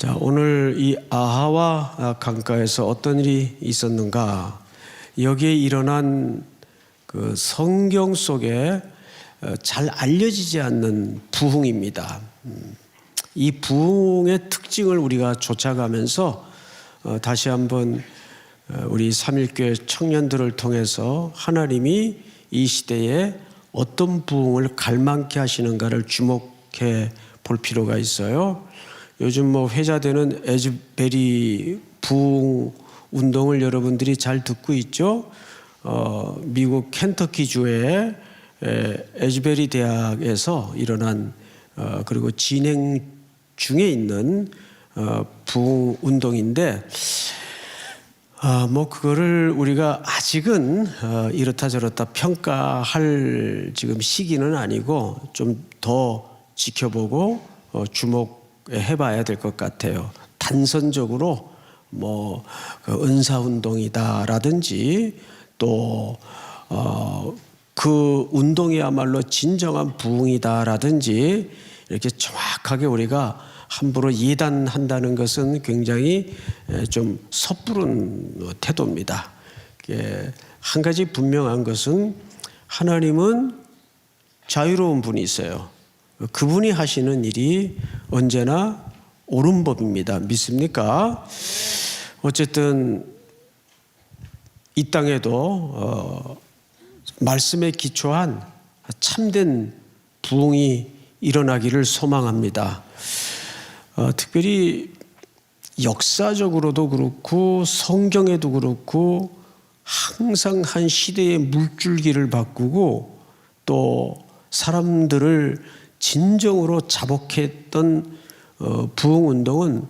자, 오늘 이 아하와 강가에서 어떤 일이 있었는가? 여기에 일어난 그 성경 속에 잘 알려지지 않는 부흥입니다. 이 부흥의 특징을 우리가 쫓아가면서 다시 한번 우리 삼일교회 청년들을 통해서 하나님이 이 시대에 어떤 부흥을 갈망케 하시는가를 주목해 볼 필요가 있어요. 요즘 뭐 회자되는 에즈베리 부흥 운동을 여러분들이 잘 듣고 있죠. 미국 켄터키 주의 에즈베리 대학에서 일어난 그리고 진행 중에 있는 부흥 운동인데 뭐 그거를 우리가 아직은 이렇다 저렇다 평가할 지금 시기는 아니고 좀 더 지켜보고 주목해봐야 될 것 같아요. 단선적으로 뭐 은사 운동이다라든지 또 그 운동이야말로 진정한 부흥이다라든지 이렇게 정확하게 우리가 함부로 예단한다는 것은 굉장히 좀 섣부른 태도입니다. 한 가지 분명한 것은 하나님은 자유로운 분이세요. 그분이 하시는 일이 언제나 옳은 법입니다. 믿습니까? 어쨌든 이 땅에도 말씀에 기초한 참된 부흥이 일어나기를 소망합니다. 특별히 역사적으로도 그렇고 성경에도 그렇고 항상 한 시대의 물줄기를 바꾸고 또 사람들을 진정으로 자복했던 부흥운동은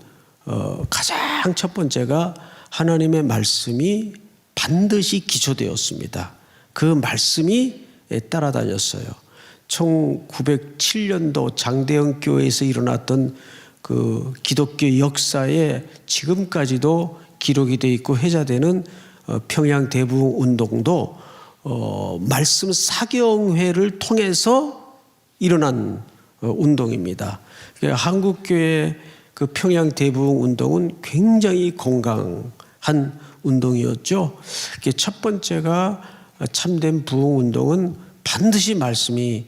가장 첫 번째가 하나님의 말씀이 반드시 기초되었습니다. 그 말씀이 따라다녔어요. 1907년도 장대영 교회에서 일어났던 그 기독교 역사에 지금까지도 기록이 되어 있고 회자되는 평양 대부흥 운동도 말씀 사경회를 통해서 일어난 운동입니다. 한국교회 그 평양 대부흥 운동은 굉장히 건강한 운동이었죠. 첫 번째가 참된 부흥 운동은 반드시 말씀이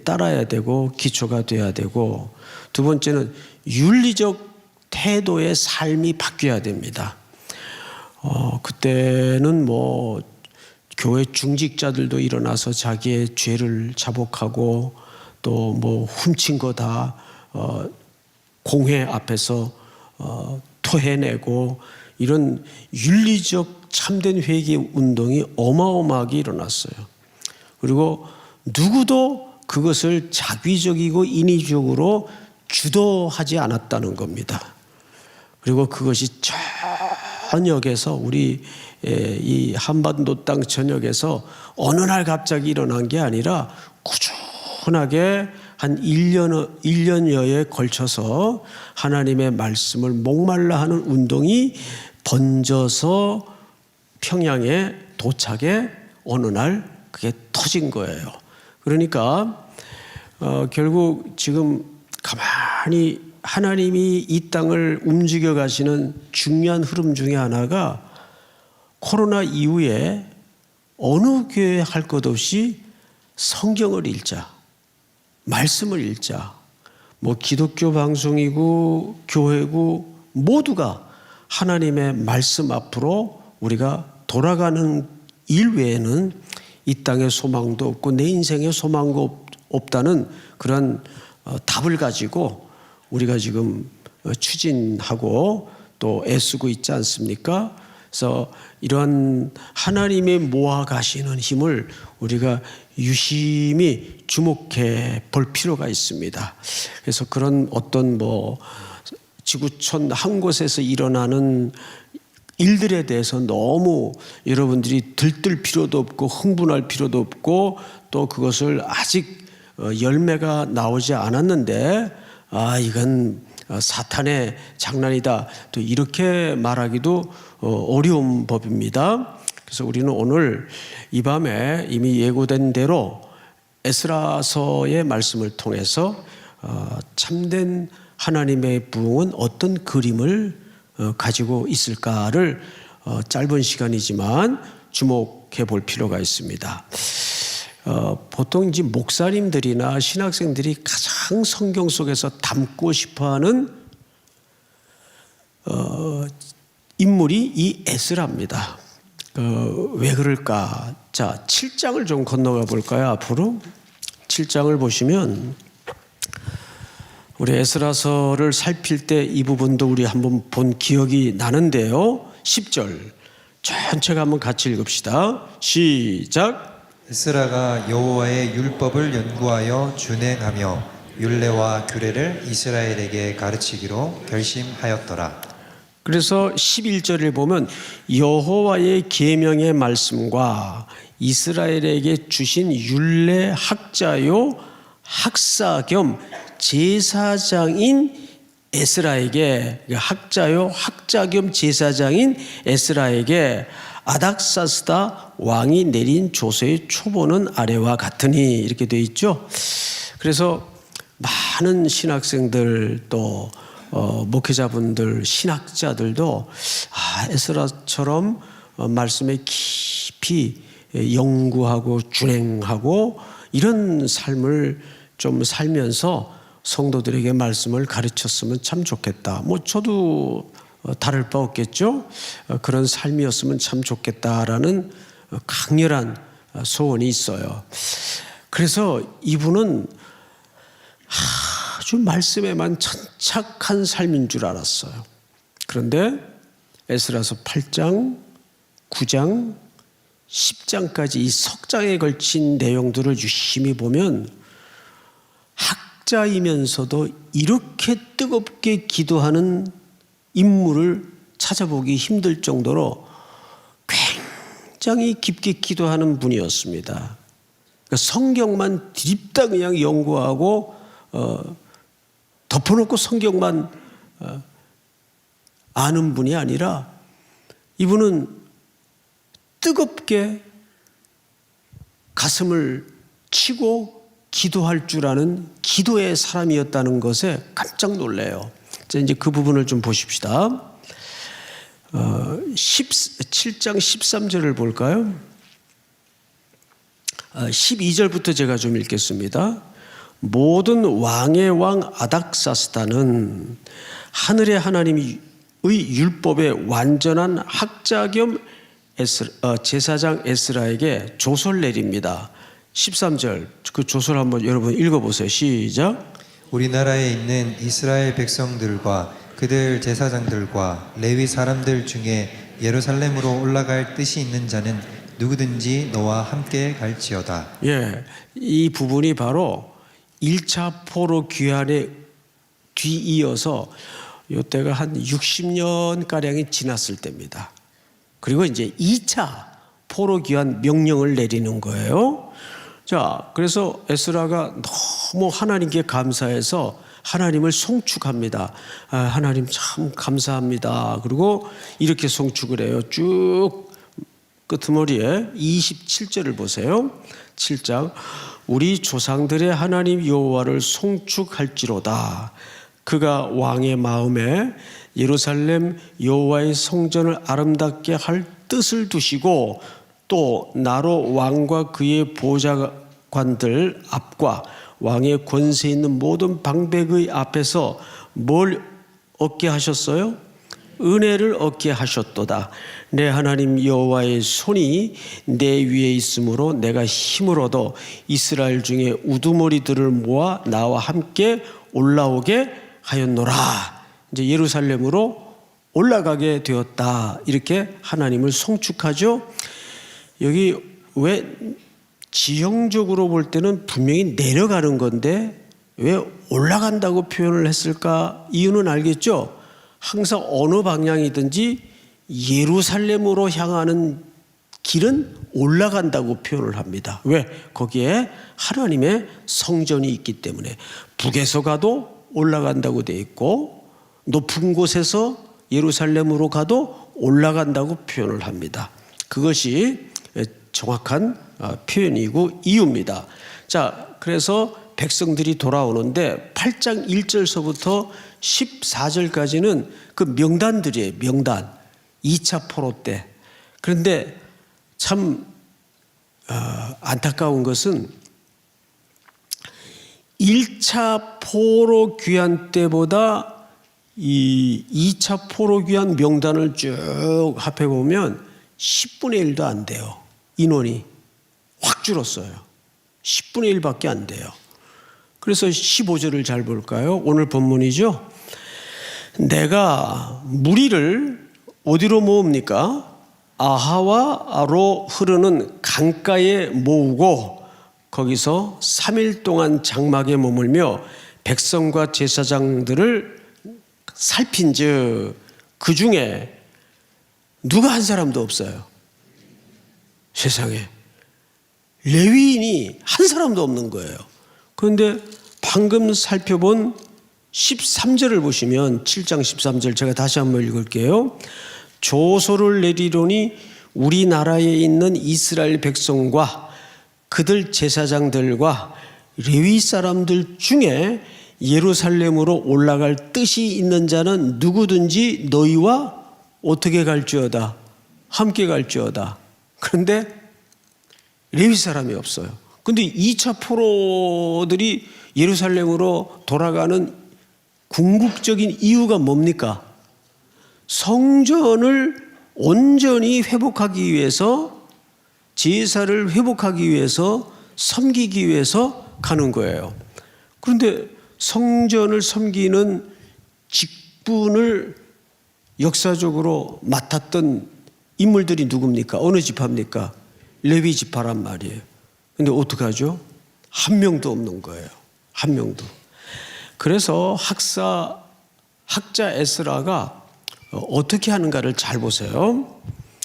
따라야 되고 기초가 돼야 되고, 두 번째는 윤리적 태도의 삶이 바뀌어야 됩니다. 그때는 뭐 교회 중직자들도 일어나서 자기의 죄를 자복하고 또 뭐 훔친 거 다 공회 앞에서 토해내고 이런 윤리적 참된 회개 운동이 어마어마하게 일어났어요. 그리고 누구도 그것을 자기적이고 인위적으로 주도하지 않았다는 겁니다. 그리고 그것이 전역에서 우리 이 한반도 땅 전역에서 어느 날 갑자기 일어난 게 아니라 꾸준하게 한 1년여에 걸쳐서 하나님의 말씀을 목말라 하는 운동이 번져서 평양에 도착해 어느 날 그게 터진 거예요. 그러니까 결국 지금 가만히 하나님이 이 땅을 움직여 가시는 중요한 흐름 중에 하나가 코로나 이후에 어느 교회 할 것 없이 성경을 읽자, 말씀을 읽자, 뭐 기독교 방송이고 교회고 모두가 하나님의 말씀 앞으로 우리가 돌아가는 일 외에는 이 땅에 소망도 없고 내 인생에 소망도 없다는 그런 답을 가지고 우리가 지금 추진하고 또 애쓰고 있지 않습니까? 그래서 이런 하나님의 모아가시는 힘을 우리가 유심히 주목해 볼 필요가 있습니다. 그래서 그런 어떤 뭐 지구촌 한 곳에서 일어나는 일들에 대해서 너무 여러분들이 들뜰 필요도 없고 흥분할 필요도 없고 또 그것을 아직 열매가 나오지 않았는데 이건 사탄의 장난이다 또 이렇게 말하기도 어려운 법입니다. 그래서 우리는 오늘 이 밤에 이미 예고된 대로 에스라서의 말씀을 통해서 참된 하나님의 부흥은 어떤 그림을 가지고 있을까를 짧은 시간이지만 주목해 볼 필요가 있습니다. 보통 이제 목사님들이나 신학생들이 가장 성경 속에서 담고 싶어하는 인물이 이 에스라입니다. 왜 그럴까? 자, 7장을 좀 건너가 볼까요? 앞으로 7장을 보시면 우리 에스라서를 살필 때 이 부분도 우리 한번 본 기억이 나는데요. 10절 전체가 한번 같이 읽읍시다. 시작. 에스라가 여호와의 율법을 연구하여 준행하며 율례와 규례를 이스라엘에게 가르치기로 결심하였더라. 그래서 11절을 보면 여호와의 계명의 말씀과 이스라엘에게 주신 율례 학자요 학사 겸 제사장인 에스라에게, 학자요 학자 겸 제사장인 에스라에게 아닥사스다 왕이 내린 조서의 초본은 아래와 같으니 이렇게 되어 있죠. 그래서 많은 신학생들 또 목회자분들, 신학자들도 에스라처럼 말씀에 깊이 연구하고 준행하고 이런 삶을 좀 살면서 성도들에게 말씀을 가르쳤으면 참 좋겠다. 뭐 저도 다를 바 없겠죠. 그런 삶이었으면 참 좋겠다라는 강렬한 소원이 있어요. 그래서 이분은 아주 말씀에만 천착한 삶인 줄 알았어요. 그런데 에스라서 8장, 9장, 10장까지 이 석장에 걸친 내용들을 유심히 보면 학자이면서도 이렇게 뜨겁게 기도하는 인물을 찾아보기 힘들 정도로 굉장히 깊게 기도하는 분이었습니다. 그러니까 성경만 드립다 그냥 연구하고 덮어놓고 성경만 아는 분이 아니라 이분은 뜨겁게 가슴을 치고 기도할 줄 아는 기도의 사람이었다는 것에 깜짝 놀래요. 자, 이제 그 부분을 좀 보십시다. 7장 13절을 볼까요? 12절부터 제가 좀 읽겠습니다. 모든 왕의 왕 아닥사스다는 하늘의 하나님의 율법의 완전한 학자 겸 제사장 에스라에게 조서를 내립니다. 13절 그 조서를 한번 여러분 읽어보세요. 시작. 우리나라에 있는 이스라엘 백성들과 그들 제사장들과 레위 사람들 중에 예루살렘으로 올라갈 뜻이 있는 자는 누구든지 너와 함께 갈지어다. 예, 이 부분이 바로 1차 포로 귀환에 뒤이어서 이때가 한 60년가량이 지났을 때입니다. 그리고 이제 2차 포로 귀환 명령을 내리는 거예요. 자, 그래서 에스라가 너무 하나님께 감사해서 하나님을 송축합니다. 하나님 참 감사합니다. 그리고 이렇게 송축을 해요. 쭉 끄트머리에 27절을 보세요. 7장 우리 조상들의 하나님 여호와를 송축할지로다. 그가 왕의 마음에 예루살렘 여호와의 성전을 아름답게 할 뜻을 두시고 또 나로 왕과 그의 보좌관들 앞과 왕의 권세 있는 모든 방백의 앞에서 뭘 얻게 하셨어요? 은혜를 얻게 하셨도다. 내 하나님 여호와의 손이 내 위에 있으므로 내가 힘을 얻어 이스라엘 중에 우두머리들을 모아 나와 함께 올라오게 하였노라. 이제 예루살렘으로 올라가게 되었다. 이렇게 하나님을 송축하죠. 여기 왜 지형적으로 볼 때는 분명히 내려가는 건데 왜 올라간다고 표현을 했을까? 이유는 알겠죠? 항상 어느 방향이든지 예루살렘으로 향하는 길은 올라간다고 표현을 합니다. 왜? 거기에 하나님의 성전이 있기 때문에 북에서 가도 올라간다고 되어 있고 높은 곳에서 예루살렘으로 가도 올라간다고 표현을 합니다. 그것이 정확한 표현이고 이유입니다. 자, 그래서 백성들이 돌아오는데 8장 1절서부터 14절까지는 그 명단들이에요. 명단. 2차 포로 때. 그런데 참 안타까운 것은 1차 포로 귀환 때보다 이 2차 포로 귀환 명단을 쭉 합해보면 10분의 1도 안 돼요. 인원이 확 줄었어요. 10분의 1밖에 안 돼요. 그래서 15절을 잘 볼까요? 오늘 본문이죠. 내가 무리를 어디로 모읍니까? 아하와로 흐르는 강가에 모으고 거기서 3일 동안 장막에 머물며 백성과 제사장들을 살핀즉 그 중에 누가 한 사람도 없어요. 세상에. 레위인이 한 사람도 없는 거예요. 그런데 방금 살펴본 13절을 보시면 7장 13절 제가 다시 한번 읽을게요. 조소를 내리노니 우리나라에 있는 이스라엘 백성과 그들 제사장들과 레위 사람들 중에 예루살렘으로 올라갈 뜻이 있는 자는 누구든지 너희와 어떻게 갈지어다 함께 갈지어다. 그런데 레위 사람이 없어요. 그런데 2차 포로들이 예루살렘으로 돌아가는 궁극적인 이유가 뭡니까? 성전을 온전히 회복하기 위해서, 제사를 회복하기 위해서, 섬기기 위해서 가는 거예요. 그런데 성전을 섬기는 직분을 역사적으로 맡았던 인물들이 누굽니까? 어느 지파입니까? 레위 지파란 말이에요. 근데 어떡하죠? 한 명도 없는 거예요. 한 명도. 그래서 학자 에스라가 어떻게 하는가를 잘 보세요.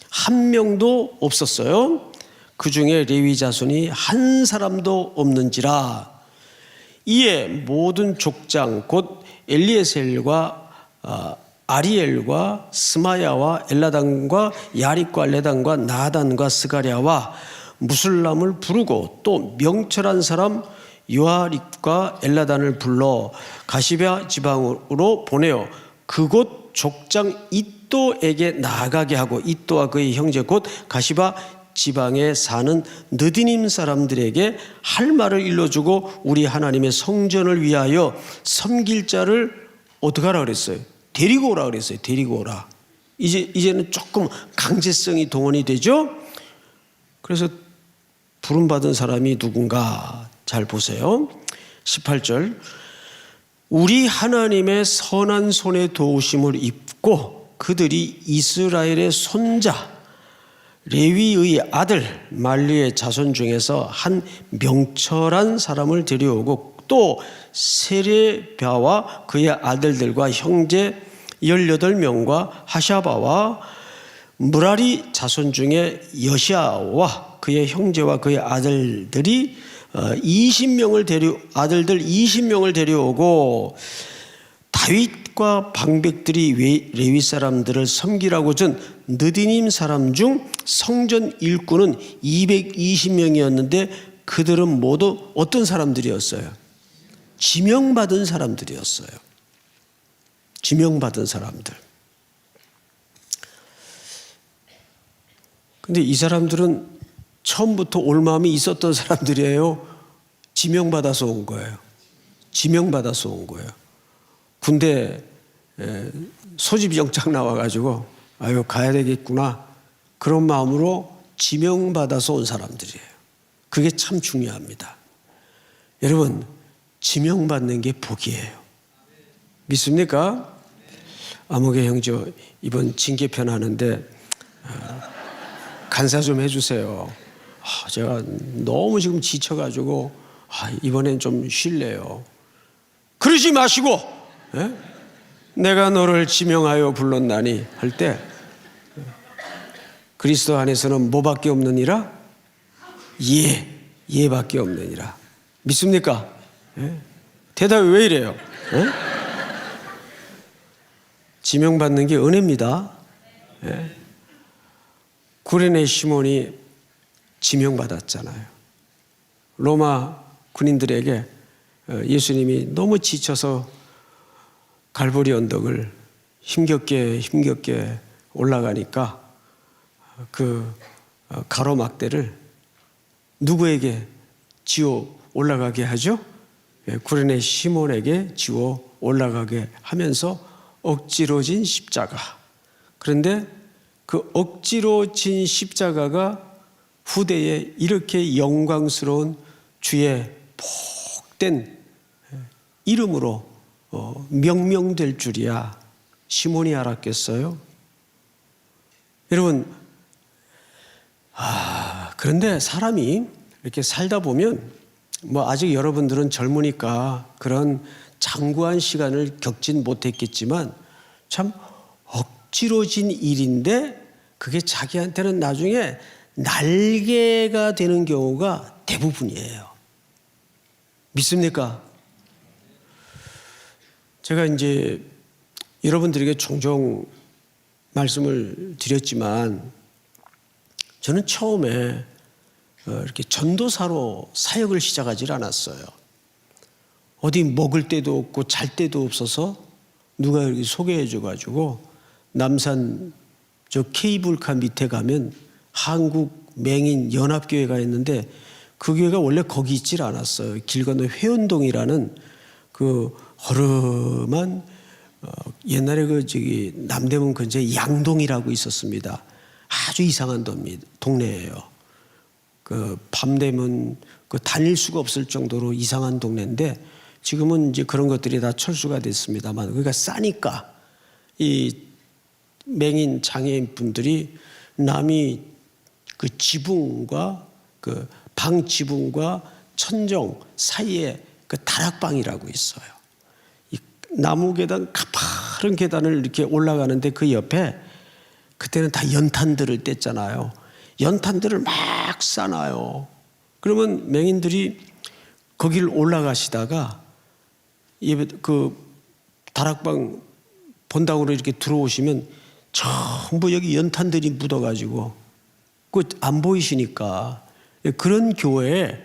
한 명도 없었어요. 그 중에 레위 자손이 한 사람도 없는지라. 이에 모든 족장 곧 엘리에셀과 아리엘과 스마야와 엘라단과 야립과 레단과 나단과 스가랴와 무술람을 부르고 또 명철한 사람 요아립과 엘라단을 불러 가시베아 지방으로 보내어 그곳 족장 이또에게 나아가게 하고 이또와 그의 형제 곧 가시바 지방에 사는 느디님 사람들에게 할 말을 일러주고 우리 하나님의 성전을 위하여 섬길 자를 어떻게 하라 그랬어요? 데리고 오라 그랬어요. 데리고 오라. 이제는 조금 강제성이 동원이 되죠. 그래서 부름받은 사람이 누군가 잘 보세요. 18절 우리 하나님의 선한 손의 도우심을 입고 그들이 이스라엘의 손자 레위의 아들 말리의 자손 중에서 한 명철한 사람을 데려오고 또 세레비아와 그의 아들들과 형제 18명과 하샤바와 무라리 자손 중에 여시아와 그의 형제와 그의 아들들이 20명을 데려오고 다윗과 방백들이 레위 사람들을 섬기라고 준 느디님 사람 중 성전 일꾼은 220명이었는데 그들은 모두 어떤 사람들이었어요? 지명받은 사람들이었어요. 지명받은 사람들. 근데 이 사람들은 처음부터 올 마음이 있었던 사람들이에요. 지명받아서 온 거예요. 지명받아서 온 거예요. 군대 소집영장 나와가지고 아유 가야 되겠구나 그런 마음으로 지명받아서 온 사람들이에요. 그게 참 중요합니다. 여러분 지명받는 게 복이에요. 믿습니까? 아무개 형제 이번 징계편 하는데 간사 좀 해주세요. 제가 너무 지금 지쳐가지고 이번엔 좀 쉴래요. 그러지 마시고 내가 너를 지명하여 불렀나니 할 때 그리스도 안에서는 뭐밖에 없느니라? 예밖에 없느니라. 믿습니까? 대답이 왜 이래요? 지명받는 게 은혜입니다. 구레네 시몬이 지명받았잖아요. 로마 군인들에게 예수님이 너무 지쳐서 갈보리 언덕을 힘겹게 올라가니까 그 가로막대를 누구에게 지어 올라가게 하죠? 구레네 시몬에게 지어 올라가게 하면서 억지로 진 십자가. 그런데 그 억지로 진 십자가가 후대에 이렇게 영광스러운 주의 복된 이름으로 명명될 줄이야 시몬이 알았겠어요? 여러분, 그런데 사람이 이렇게 살다 보면 뭐 아직 여러분들은 젊으니까 그런 장구한 시간을 겪진 못했겠지만 참 억지로 진 일인데 그게 자기한테는 나중에 날개가 되는 경우가 대부분이에요. 믿습니까? 제가 이제 여러분들에게 종종 말씀을 드렸지만 저는 처음에 이렇게 전도사로 사역을 시작하지 않았어요. 어디 먹을 데도 없고 잘 데도 없어서 누가 이렇게 소개해 줘가지고 남산 저 케이블카 밑에 가면 한국 맹인 연합교회가 있는데 그 교회가 원래 거기 있질 않았어요. 길 건너 회원동이라는 그 허름한 옛날에 그 저기 남대문 근처에 양동이라고 있었습니다. 아주 이상한 동네예요. 그 밤 되면 그 다닐 수가 없을 정도로 이상한 동네인데 지금은 이제 그런 것들이 다 철수가 됐습니다만 그러니까 싸니까 이 맹인 장애인 분들이 남이 그 지붕과 그 방 지붕과 천정 사이에 그 다락방이라고 있어요. 이 나무 계단 가파른 계단을 이렇게 올라가는데 그 옆에 그때는 다 연탄들을 뗐잖아요. 연탄들을 막 싸놔요. 그러면 맹인들이 거기를 올라가시다가 그 다락방 본당으로 이렇게 들어오시면 전부 여기 연탄들이 묻어가지고 그 안 보이시니까 그런 교회에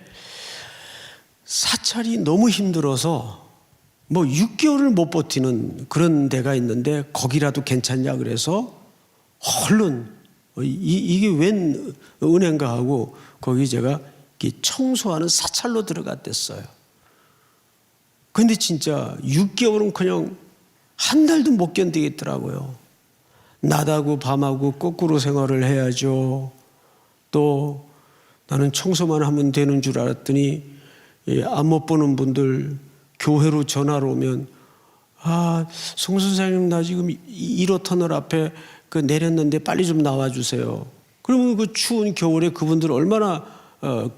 사찰이 너무 힘들어서 뭐 6개월을 못 버티는 그런 데가 있는데 거기라도 괜찮냐 그래서 얼른 이게 웬 은행가 하고 거기 제가 청소하는 사찰로 들어갔댔어요. 근데 진짜 6개월은 그냥 한 달도 못 견디겠더라고요. 낮하고 밤하고 거꾸로 생활을 해야죠. 또 나는 청소만 하면 되는 줄 알았더니 안 못 보는 분들 교회로 전화로 오면 송 선생님 나 지금 1호 터널 앞에 그 내렸는데 빨리 좀 나와주세요. 그러면 그 추운 겨울에 그분들 얼마나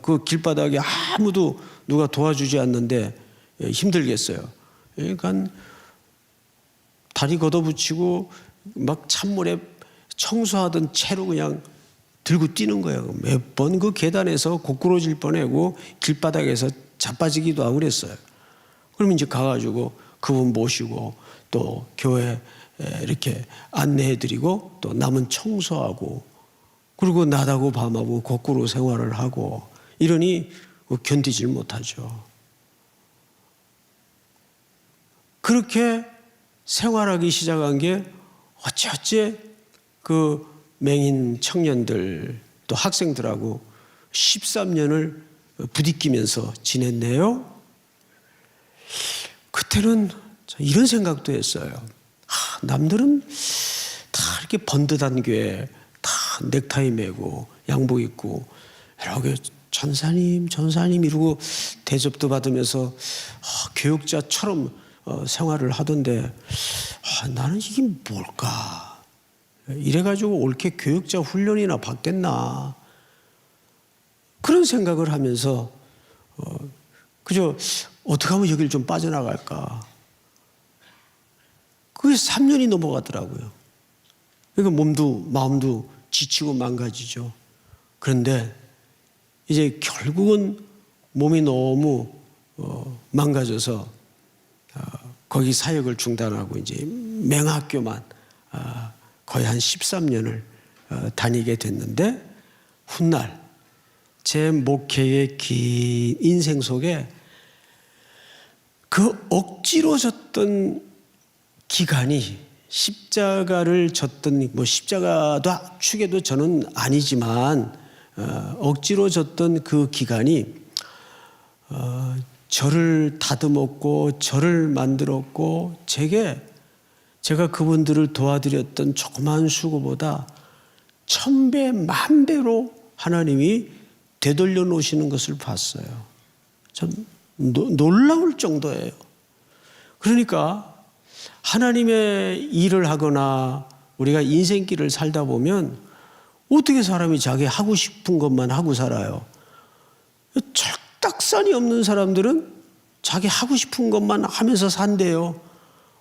그 길바닥에 아무도 누가 도와주지 않는데 힘들겠어요. 그러니까 다리 걷어붙이고 막 찬물에 청소하던 채로 그냥 들고 뛰는 거예요. 몇 번 그 계단에서 고꾸러질 뻔하고 길바닥에서 자빠지기도 하고 그랬어요. 그러면 이제 가가지고 그분 모시고 또 교회 이렇게 안내해드리고 또 남은 청소하고 그리고 낮하고 밤하고 거꾸로 생활을 하고 이러니 견디질 못하죠. 그렇게 생활하기 시작한 게 어찌어찌 그 맹인 청년들 또 학생들하고 13년을 부딪히면서 지냈네요. 그때는 이런 생각도 했어요. 남들은 다 이렇게 번듯한 교회 다 넥타이 매고 양복 입고 이렇게 전사님 이러고 대접도 받으면서 교육자처럼 생활을 하던데 나는 이게 뭘까? 이래가지고 옳게 교육자 훈련이나 받겠나? 그런 생각을 하면서 그저 어떻게 하면 여기를 좀 빠져나갈까? 그게 3년이 넘어가더라고요. 그러니까 몸도 마음도 지치고 망가지죠. 그런데 이제 결국은 몸이 너무 망가져서 거기 사역을 중단하고 이제 맹학교만 거의 한 13년을 다니게 됐는데 훗날 제 목회의 긴 인생 속에 그 억지로 졌던 기간이 십자가를 졌던 뭐 십자가도 축에도 저는 아니지만 억지로 졌던 그 기간이 저를 다듬었고 저를 만들었고 제가 그분들을 도와드렸던 조그만 수고보다 1000배, 10,000배로 하나님이 되돌려 놓으시는 것을 봤어요. 참 놀라울 정도예요. 그러니까 하나님의 일을 하거나 우리가 인생길을 살다 보면 어떻게 사람이 자기 하고 싶은 것만 하고 살아요. 철딱선이 없는 사람들은 자기 하고 싶은 것만 하면서 산대요.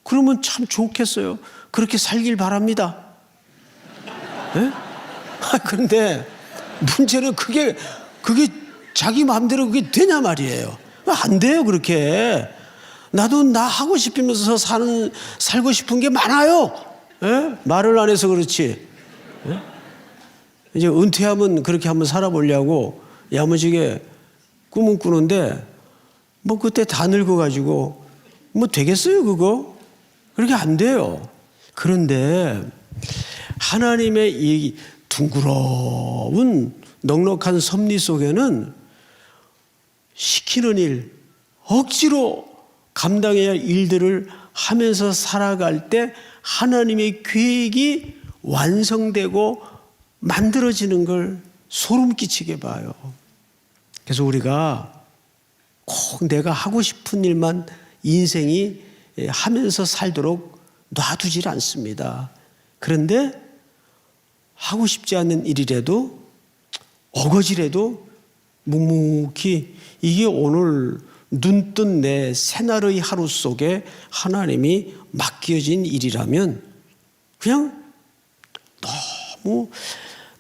그러면 참 좋겠어요. 그렇게 살길 바랍니다. 네? 그런데 문제는 그게 자기 마음대로 그게 되냐 말이에요. 안 돼요, 그렇게. 나도 나 하고 싶으면서 살고 싶은 게 많아요. 예? 말을 안 해서 그렇지. 예? 이제 은퇴하면 그렇게 한번 살아보려고 야무지게 꿈은 꾸는데 뭐 그때 다 늙어가지고 뭐 되겠어요, 그거? 그렇게 안 돼요. 그런데 하나님의 이 둥그러운 넉넉한 섭리 속에는 시키는 일, 억지로 감당해야 할 일들을 하면서 살아갈 때 하나님의 계획이 완성되고 만들어지는 걸 소름 끼치게 봐요. 그래서 우리가 꼭 내가 하고 싶은 일만 인생이 하면서 살도록 놔두질 않습니다. 그런데 하고 싶지 않은 일이라도 어거지라도 묵묵히 이게 오늘 눈뜬 내 새날의 하루 속에 하나님이 맡겨진 일이라면 그냥 너무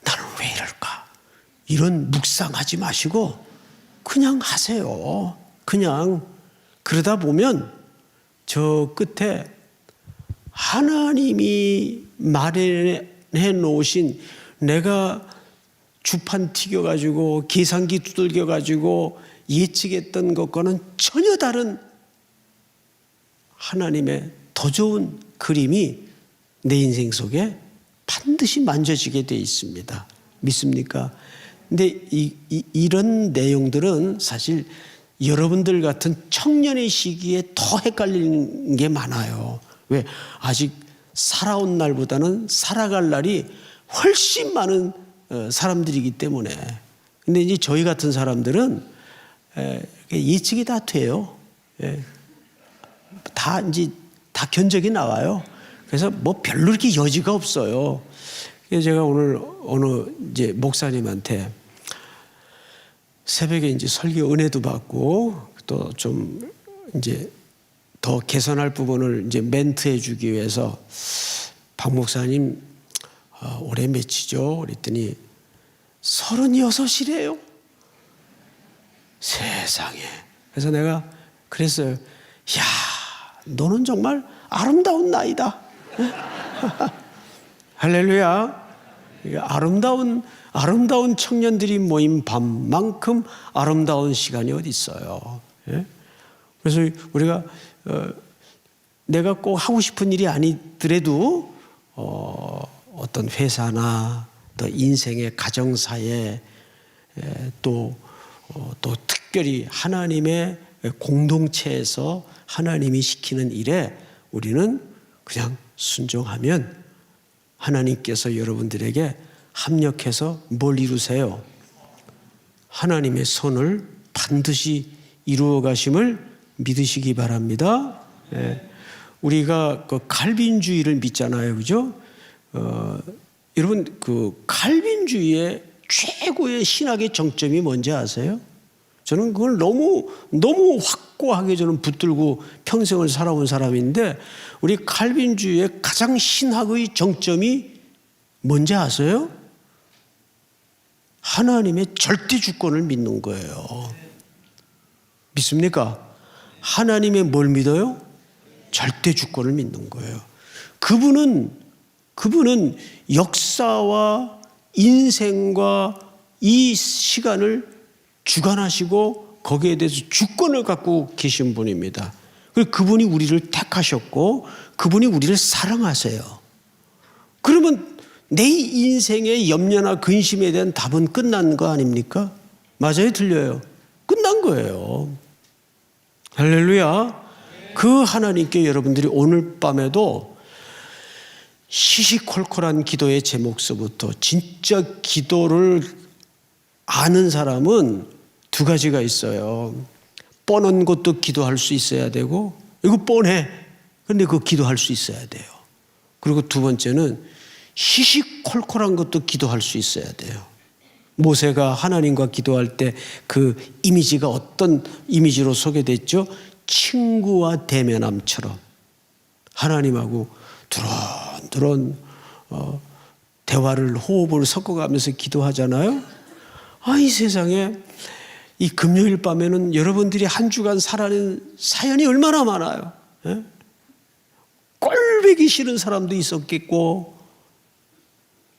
나는 왜 이럴까 이런 묵상하지 마시고 그냥 하세요. 그냥 그러다 보면 저 끝에 하나님이 마련해 놓으신 내가 주판 튀겨가지고 계산기 두들겨가지고 예측했던 것과는 전혀 다른 하나님의 더 좋은 그림이 내 인생 속에 반드시 만져지게 돼 있습니다. 믿습니까? 근데 이런 내용들은 사실 여러분들 같은 청년의 시기에 더 헷갈리는 게 많아요. 왜? 아직 살아온 날보다는 살아갈 날이 훨씬 많은 사람들이기 때문에. 근데 이제 저희 같은 사람들은 예측이 다 돼요. 다 이제 다 견적이 나와요. 그래서 뭐 별로 이렇게 여지가 없어요. 그래서 제가 오늘 어느 이제 목사님한테 새벽에 이제 설교 은혜도 받고 또 좀 이제 더 개선할 부분을 이제 멘트해 주기 위해서 박 목사님 올해 몇이죠? 그랬더니 36이래요. 세상에. 그래서 내가 그랬어요. 야, 너는 정말 아름다운 나이다. 할렐루야. 아름다운 청년들이 모인 밤만큼 아름다운 시간이 어디 있어요. 예? 그래서 우리가 내가 꼭 하고 싶은 일이 아니더라도 어떤 회사나 또 인생의 가정사에 또 특별히 하나님의 공동체에서 하나님이 시키는 일에 우리는 그냥 순종하면 하나님께서 여러분들에게 합력해서 뭘 이루세요? 하나님의 선을 반드시 이루어 가심을 믿으시기 바랍니다. 우리가 그 칼빈주의를 믿잖아요, 그죠? 여러분 그 칼빈주의의 최고의 신학의 정점이 뭔지 아세요? 저는 그걸 너무 확고하게 저는 붙들고 평생을 살아온 사람인데 우리 칼빈주의의 가장 신학의 정점이 뭔지 아세요? 하나님의 절대 주권을 믿는 거예요. 믿습니까? 하나님의 뭘 믿어요? 절대 주권을 믿는 거예요. 그분은 역사와 인생과 이 시간을 주관하시고 거기에 대해서 주권을 갖고 계신 분입니다. 그분이 우리를 택하셨고 그분이 우리를 사랑하세요. 그러면 내 인생의 염려나 근심에 대한 답은 끝난 거 아닙니까? 맞아요, 틀려요? 끝난 거예요. 할렐루야. 그 하나님께 여러분들이 오늘 밤에도 시시콜콜한 기도의 제목서부터 진짜 기도를 아는 사람은 두 가지가 있어요. 뻔한 것도 기도할 수 있어야 되고, 이거 뻔해. 그런데 그거 기도할 수 있어야 돼요. 그리고 두 번째는 시시콜콜한 것도 기도할 수 있어야 돼요. 모세가 하나님과 기도할 때 그 이미지가 어떤 이미지로 소개됐죠? 친구와 대면함처럼 하나님하고 두런두런 대화를, 호흡을 섞어가면서 기도하잖아요. 이 세상에 이 금요일 밤에는 여러분들이 한 주간 살아낸 사연이 얼마나 많아요. 예? 꼴보기 싫은 사람도 있었겠고,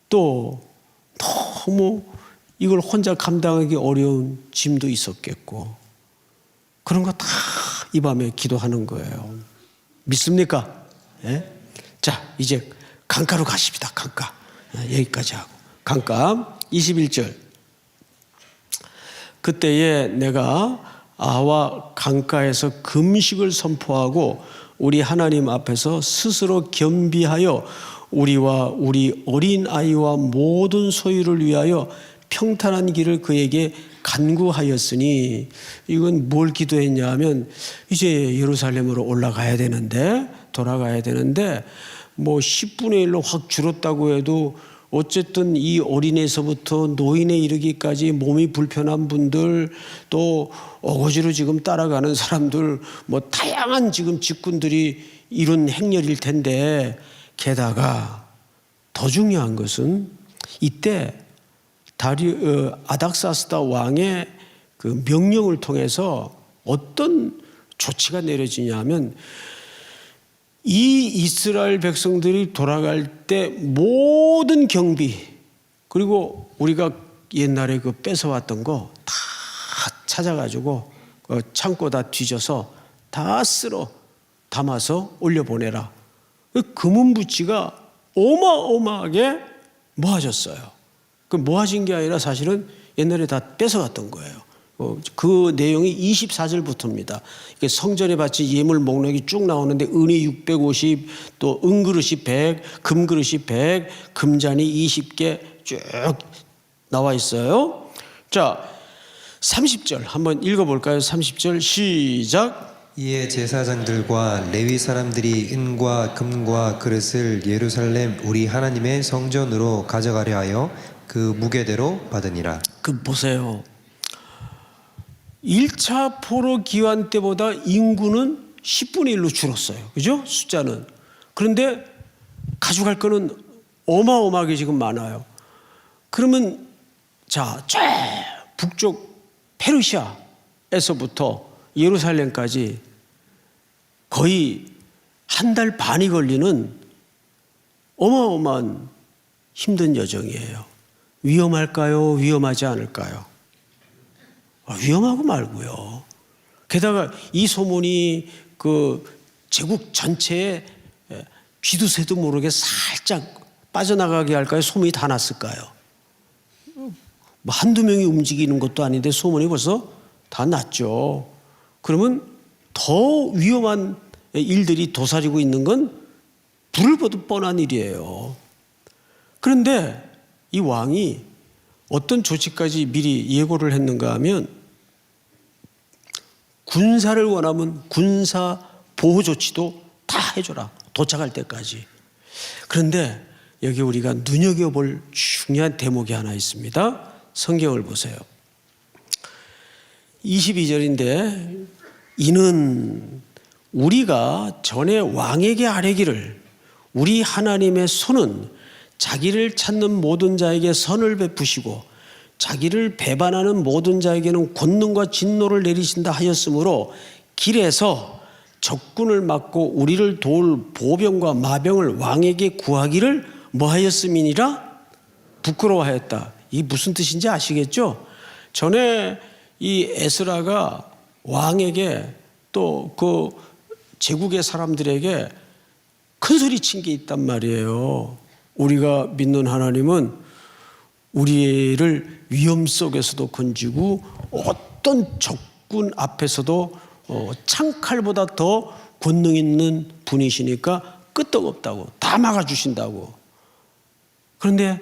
또 너무 이걸 혼자 감당하기 어려운 짐도 있었겠고, 그런 거 다 이 밤에 기도하는 거예요. 믿습니까? 예? 자, 이제 강가로 가십니다. 강가. 여기까지 하고. 강가 21절. 그때에 내가 아와 강가에서 금식을 선포하고 우리 하나님 앞에서 스스로 겸비하여 우리와 우리 어린아이와 모든 소유를 위하여 평탄한 길을 그에게 간구하였으니, 이건 뭘 기도했냐 하면 이제 예루살렘으로 올라가야 되는데, 돌아가야 되는데 뭐 10분의 1로 확 줄었다고 해도 어쨌든 이 어린애에서부터 노인에 이르기까지 몸이 불편한 분들, 또 어거지로 지금 따라가는 사람들, 뭐 다양한 지금 직군들이 이룬 행렬일 텐데, 게다가 더 중요한 것은 이때 아닥사스다 왕의 그 명령을 통해서 어떤 조치가 내려지냐 하면, 이 이스라엘 백성들이 돌아갈 때 모든 경비, 그리고 우리가 옛날에 그 뺏어왔던 거 다 찾아가지고 그 창고 다 뒤져서 다 쓸어 담아서 올려보내라. 금은부치가 어마어마하게 모아졌어요. 그 모아진 게 아니라 사실은 옛날에 다 뺏어갔던 거예요. 그 내용이 24절부터입니다. 성전에 바친 예물 목록이 쭉 나오는데, 은이 650, 또 은그릇이 100, 금그릇이 100, 금잔이 20개 쭉 나와 있어요. 자, 30절 한번 읽어볼까요? 30절 시작. 이에 제사장들과 레위 사람들이 은과 금과 그릇을 예루살렘 우리 하나님의 성전으로 가져가려 하여 그 무게대로 받으니라. 그 보세요. 1차 포로 기환 때보다 인구는 10분의 1로 줄었어요. 그죠? 숫자는. 그런데 가져갈 거는 어마어마하게 지금 많아요. 그러면 저 북쪽 페르시아에서부터 예루살렘까지 거의 한 달 반이 걸리는 어마어마한 힘든 여정이에요. 위험할까요? 위험하지 않을까요? 위험하고 말고요. 게다가 이 소문이 그 제국 전체에 쥐도 새도 모르게 살짝 빠져나가게 할까요? 소문이 다 났을까요? 뭐 한두 명이 움직이는 것도 아닌데 소문이 벌써 다 났죠. 그러면 더 위험한 일들이 도사리고 있는 건 불을 보듯 뻔한 일이에요. 그런데 이 왕이 어떤 조치까지 미리 예고를 했는가 하면, 군사를 원하면 군사 보호 조치도 다 해줘라, 도착할 때까지. 그런데 여기 우리가 눈여겨볼 중요한 대목이 하나 있습니다. 성경을 보세요. 22절인데, 이는 우리가 전에 왕에게 아뢰기를 우리 하나님의 손은 자기를 찾는 모든 자에게 선을 베푸시고 자기를 배반하는 모든 자에게는 권능과 진노를 내리신다 하였으므로 길에서 적군을 막고 우리를 도울 보병과 마병을 왕에게 구하기를 뭐하였음이니라? 부끄러워하였다. 이게 무슨 뜻인지 아시겠죠? 전에 이 에스라가 왕에게 또 그 제국의 사람들에게 큰 소리 친 게 있단 말이에요. 우리가 믿는 하나님은 우리를 위험 속에서도 건지고 어떤 적군 앞에서도 창칼보다 더 권능 있는 분이시니까 끄떡없다고, 다 막아주신다고. 그런데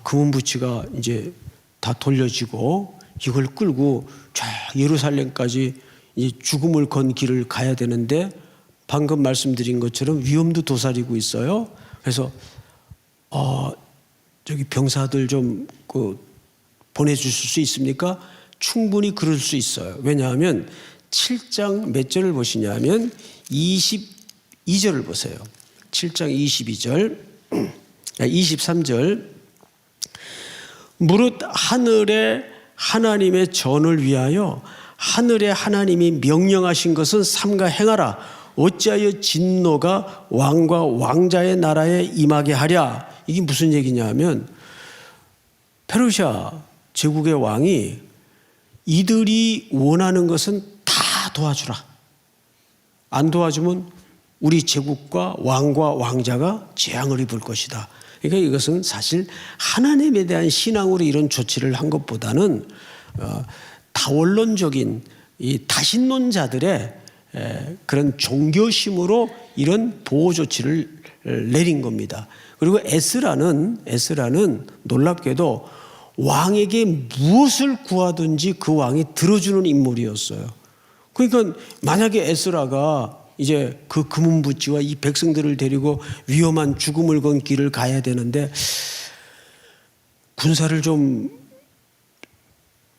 금은부치가 이제 다 돌려지고 이걸 끌고 쫙 예루살렘까지 이제 죽음을 건 길을 가야 되는데 방금 말씀드린 것처럼 위험도 도사리고 있어요. 그래서 저기 병사들 좀 보내주실 수 있습니까? 충분히 그럴 수 있어요. 왜냐하면 7장 몇 절을 보시냐면 22절을 보세요. 7장 22절, 23절. 무릇 하늘의 하나님의 전을 위하여 하늘의 하나님이 명령하신 것은 삼가 행하라. 어찌하여 진노가 왕과 왕자의 나라에 임하게 하랴. 이게 무슨 얘기냐면 페르시아 제국의 왕이 이들이 원하는 것은 다 도와주라. 안 도와주면 우리 제국과 왕과 왕자가 재앙을 입을 것이다. 그러니까 이것은 사실 하나님에 대한 신앙으로 이런 조치를 한 것보다는 다원론적인 이 다신론자들의 그런 종교심으로 이런 보호 조치를 내린 겁니다. 그리고 에스라는 놀랍게도 왕에게 무엇을 구하든지 그 왕이 들어주는 인물이었어요. 그러니까 만약에 에스라가 이제 그 금은부치와 이 백성들을 데리고 위험한 죽음을 건 길을 가야 되는데 군사를 좀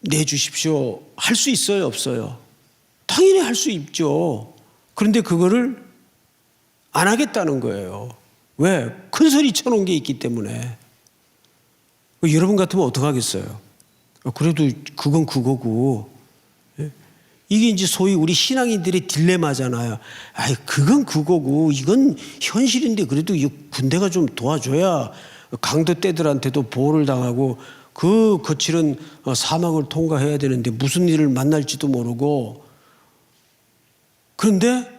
내주십시오. 할 수 있어요, 없어요? 당연히 할 수 있죠. 그런데 그거를 안 하겠다는 거예요. 왜? 큰 소리 쳐놓은 게 있기 때문에. 여러분 같으면 어떡하겠어요? 그래도 그건 그거고. 이게 이제 소위 우리 신앙인들의 딜레마잖아요. 그건 그거고 이건 현실인데 그래도 이 군대가 좀 도와줘야 강도 떼들한테도 보호를 당하고 그 거칠은 사막을 통과해야 되는데 무슨 일을 만날지도 모르고. 그런데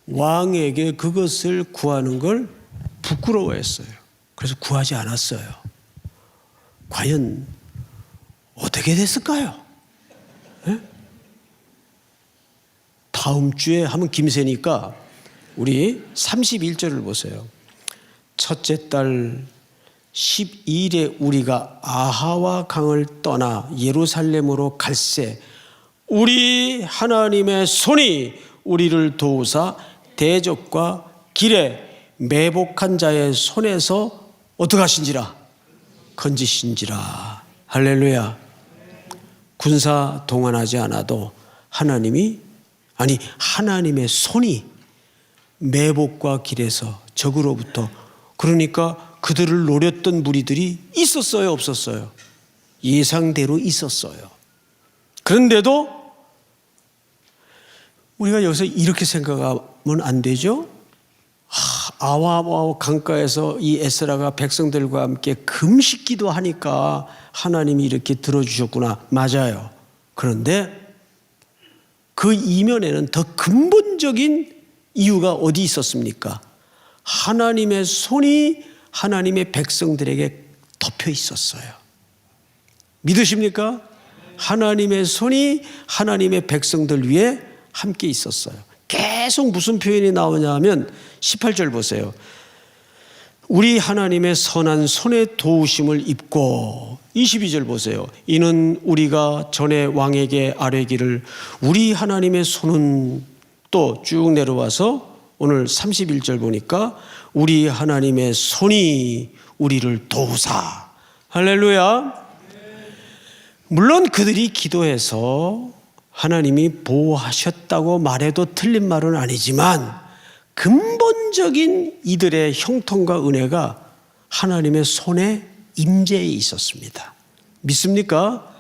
왕에게 그것을 구하는 걸 부끄러워했어요. 그래서 구하지 않았어요. 과연 어떻게 됐을까요? 네? 다음 주에 하면 김새니까 우리 31절을 보세요. 첫째 달 12일에 우리가 아하와 강을 떠나 예루살렘으로 갈새 우리 하나님의 손이 우리를 도우사 대적과 길에 매복한 자의 손에서 어떻게 하신지라? 건지신지라. 할렐루야. 군사 동원하지 않아도 하나님의 손이 매복과 길에서 적으로부터, 그러니까 그들을 노렸던 무리들이 있었어요, 없었어요? 예상대로 있었어요. 그런데도 우리가 여기서 이렇게 생각하면 안 되죠? 아와 강가에서 이 에스라가 백성들과 함께 금식기도 하니까 하나님이 이렇게 들어주셨구나. 맞아요. 그런데 그 이면에는 더 근본적인 이유가 어디 있었습니까? 하나님의 손이 하나님의 백성들에게 덮여 있었어요. 믿으십니까? 하나님의 손이 하나님의 백성들 위에 함께 있었어요. 계속 무슨 표현이 나오냐 하면 18절 보세요. 우리 하나님의 선한 손의 도우심을 입고, 22절 보세요. 이는 우리가 전에 왕에게 아뢰기를 우리 하나님의 손은, 또 쭉 내려와서 오늘 31절 보니까 우리 하나님의 손이 우리를 도우사. 할렐루야. 물론 그들이 기도해서 하나님이 보호하셨다고 말해도 틀린 말은 아니지만 근본적인 이들의 형통과 은혜가 하나님의 손에 임재해 있었습니다. 믿습니까?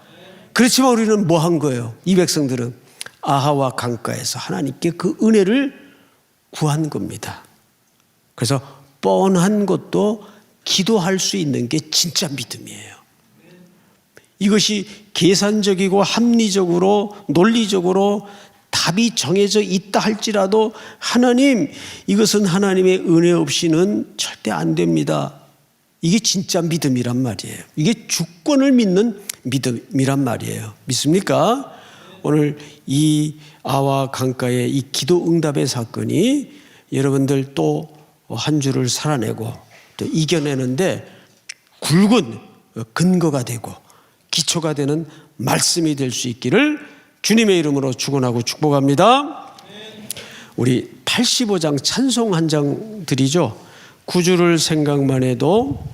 그렇지만 우리는 뭐 한 거예요? 이 백성들은 아하와 강가에서 하나님께 그 은혜를 구한 겁니다. 그래서 뻔한 것도 기도할 수 있는 게 진짜 믿음이에요. 이것이 계산적이고 합리적으로 논리적으로 답이 정해져 있다 할지라도 하나님, 이것은 하나님의 은혜 없이는 절대 안 됩니다. 이게 진짜 믿음이란 말이에요. 이게 주권을 믿는 믿음이란 말이에요. 믿습니까? 오늘 이 아와 강가의 이 기도 응답의 사건이 여러분들 또 한 주를 살아내고 또 이겨내는데 굵은 근거가 되고 기초가 되는 말씀이 될 수 있기를 주님의 이름으로 축원하고 축복합니다. 우리 85장 찬송 한 장 드리죠. 구주를 생각만 해도